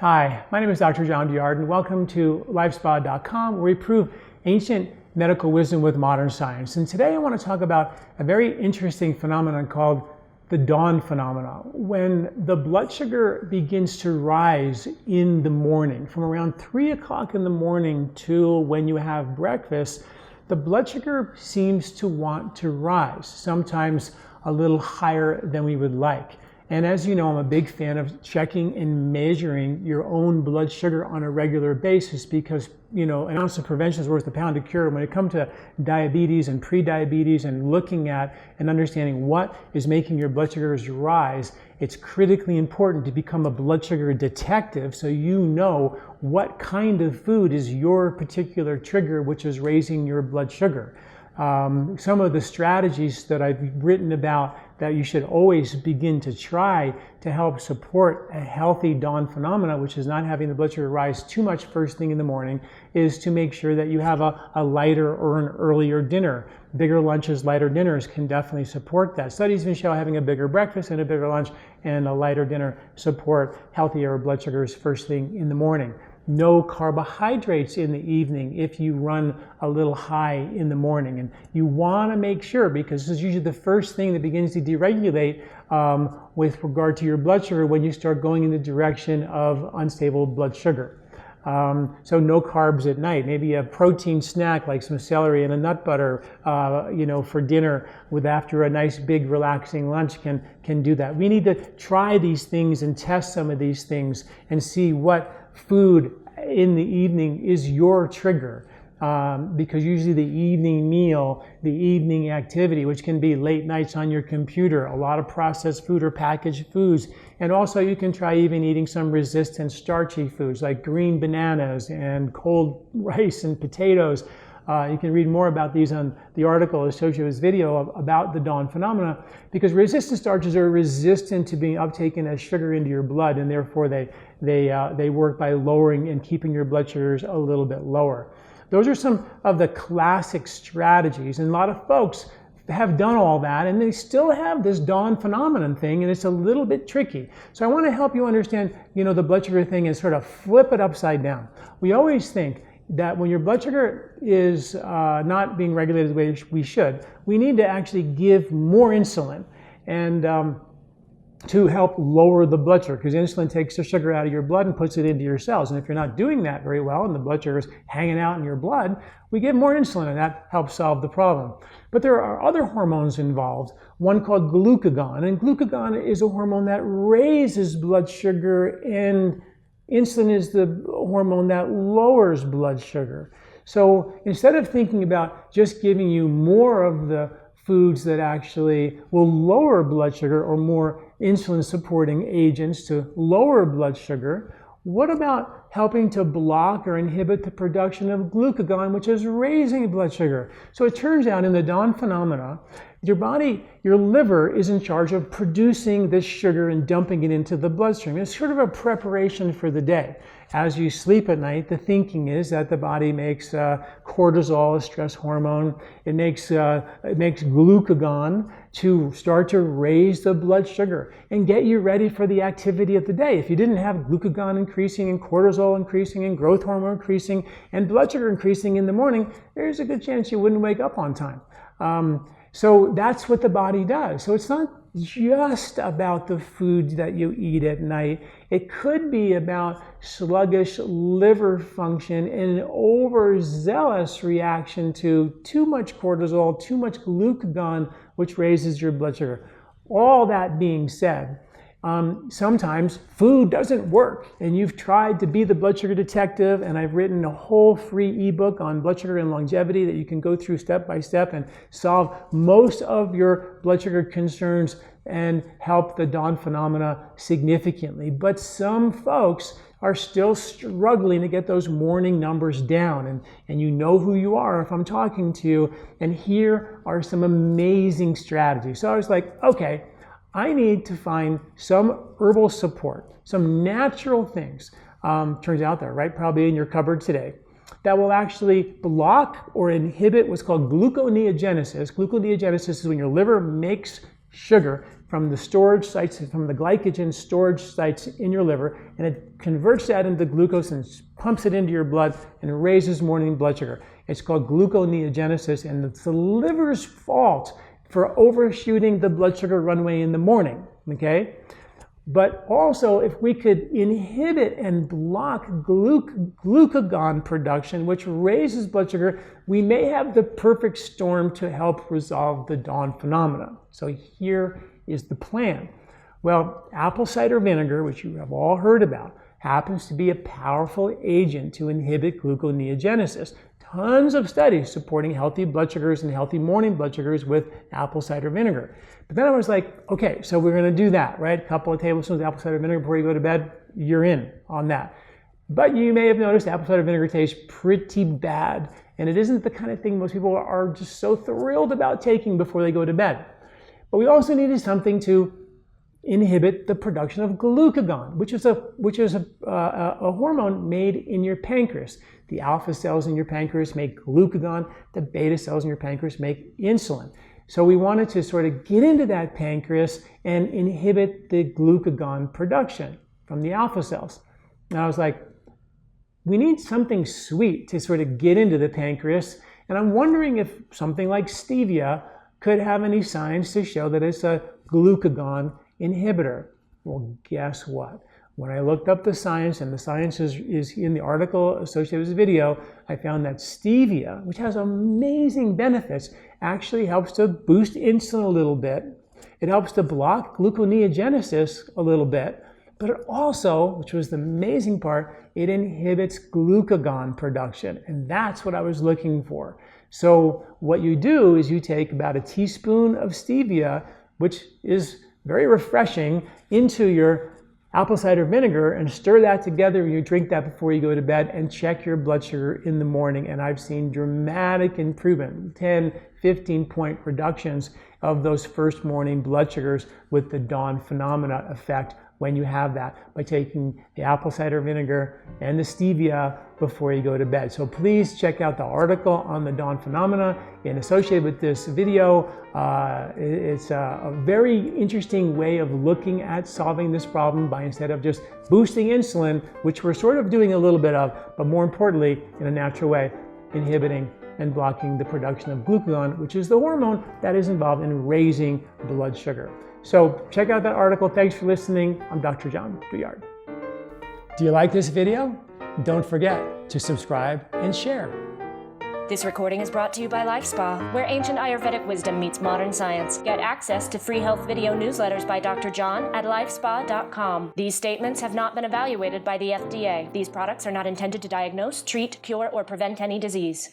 Hi, my name is Dr. John Douillard, and welcome to LifeSpa.com, where we prove ancient medical wisdom with modern science. And today I want to talk about a very interesting phenomenon called the dawn phenomenon. When the blood sugar begins to rise in the morning, from around 3 o'clock in the morning till when you have breakfast, the blood sugar seems to want to rise, sometimes a little higher than we would like. And as you know, I'm a big fan of checking and measuring your own blood sugar on a regular basis because, an ounce of prevention is worth a pound of cure. When it comes to diabetes and pre-diabetes and looking at and understanding what is making your blood sugars rise, it's critically important to become a blood sugar detective so you know what kind of food is your particular trigger which is raising your blood sugar. Some of the strategies that I've written about that you should always begin to try to help support a healthy dawn phenomena, which is not having the blood sugar rise too much first thing in the morning, is to make sure that you have a lighter or an earlier dinner. Bigger lunches, lighter dinners can definitely support that. Studies even show having a bigger breakfast and a bigger lunch and a lighter dinner support healthier blood sugars first thing in the morning. No carbohydrates in the evening if you run a little high in the morning. And you want to make sure, because this is usually the first thing that begins to deregulate with regard to your blood sugar when you start going in the direction of unstable blood sugar. So no carbs at night. Maybe a protein snack like some celery and a nut butter, for dinner after a nice big relaxing lunch can do that. We need to try these things and test some of these things and see what food in the evening is your trigger. Because usually the evening meal, the evening activity, which can be late nights on your computer, a lot of processed food or packaged foods, and also you can try even eating some resistant starchy foods like green bananas and cold rice and potatoes. You can read more about these on the article associated with this video about the dawn phenomena, because resistant starches are resistant to being uptaken as sugar into your blood, and therefore they work by lowering and keeping your blood sugars a little bit lower. Those are some of the classic strategies, and a lot of folks have done all that and they still have this dawn phenomenon thing, and it's a little bit tricky. So I want to help you understand, the blood sugar thing and sort of flip it upside down. We always think that when your blood sugar is not being regulated the way we should, we need to actually give more insulin and to help lower the blood sugar, because insulin takes the sugar out of your blood and puts it into your cells. And if you're not doing that very well and the blood sugar is hanging out in your blood, we give more insulin and that helps solve the problem. But there are other hormones involved, one called glucagon. And glucagon is a hormone that raises blood sugar, and insulin is the hormone that lowers blood sugar. So instead of thinking about just giving you more of the foods that actually will lower blood sugar or more insulin supporting agents to lower blood sugar, what about helping to block or inhibit the production of glucagon, which is raising blood sugar? So it turns out in the dawn phenomena, your body, your liver is in charge of producing this sugar and dumping it into the bloodstream. It's sort of a preparation for the day. As you sleep at night, the thinking is that the body makes cortisol, a stress hormone. It makes glucagon to start to raise the blood sugar and get you ready for the activity of the day. If you didn't have glucagon increasing and cortisol increasing and growth hormone increasing and blood sugar increasing in the morning, there's a good chance you wouldn't wake up on time. So that's what the body does. So it's not just about the food that you eat at night. It could be about sluggish liver function and an overzealous reaction to too much cortisol, too much glucagon, which raises your blood sugar. All that being said, sometimes food doesn't work, and you've tried to be the blood sugar detective, and I've written a whole free ebook on blood sugar and longevity that you can go through step by step and solve most of your blood sugar concerns and help the dawn phenomena significantly. But some folks are still struggling to get those morning numbers down, and you know who you are if I'm talking to you, and here are some amazing strategies. So I was like, okay, I need to find some herbal support, some natural things, turns out they're right probably in your cupboard today, that will actually block or inhibit what's called gluconeogenesis. Gluconeogenesis is when your liver makes sugar from the storage sites, from the glycogen storage sites in your liver, and it converts that into glucose and pumps it into your blood and raises morning blood sugar. It's called gluconeogenesis, and it's the liver's fault for overshooting the blood sugar runway in the morning, okay? But also, if we could inhibit and block glucagon production, which raises blood sugar, we may have the perfect storm to help resolve the dawn phenomena. So here is the plan. Well, apple cider vinegar, which you have all heard about, happens to be a powerful agent to inhibit gluconeogenesis. Tons of studies supporting healthy blood sugars and healthy morning blood sugars with apple cider vinegar. But then I was like, okay, so we're going to do that, right? A couple of tablespoons of apple cider vinegar before you go to bed, you're in on that. But you may have noticed apple cider vinegar tastes pretty bad, and it isn't the kind of thing most people are just so thrilled about taking before they go to bed. But we also needed something to inhibit the production of glucagon, which is a hormone made in your pancreas. The alpha cells in your pancreas make glucagon. The beta cells in your pancreas make insulin. So we wanted to sort of get into that pancreas and inhibit the glucagon production from the alpha cells. And I was like, we need something sweet to sort of get into the pancreas. And I'm wondering if something like stevia could have any signs to show that it's a glucagon inhibitor. Well, guess what? When I looked up the science, and the science is in the article associated with this video, I found that stevia, which has amazing benefits, actually helps to boost insulin a little bit. It helps to block gluconeogenesis a little bit, but it also, which was the amazing part, it inhibits glucagon production, and that's what I was looking for. So what you do is you take about a teaspoon of stevia, which is very refreshing, into your apple cider vinegar and stir that together. You drink that before you go to bed and check your blood sugar in the morning. And I've seen dramatic improvement, 10, 15-point reductions of those first morning blood sugars with the dawn phenomena effect when you have that by taking the apple cider vinegar and the stevia before you go to bed. So please check out the article on the dawn phenomena and associated with this video. It's a very interesting way of looking at solving this problem by, instead of just boosting insulin, which we're sort of doing a little bit of, but more importantly, in a natural way, inhibiting and blocking the production of glucagon, which is the hormone that is involved in raising blood sugar. So check out that article. Thanks for listening. I'm Dr. John Douillard. Do you like this video? Don't forget to subscribe and share. This recording is brought to you by LifeSpa, where ancient Ayurvedic wisdom meets modern science. Get access to free health video newsletters by Dr. John at LifeSpa.com. These statements have not been evaluated by the FDA. These products are not intended to diagnose, treat, cure, or prevent any disease.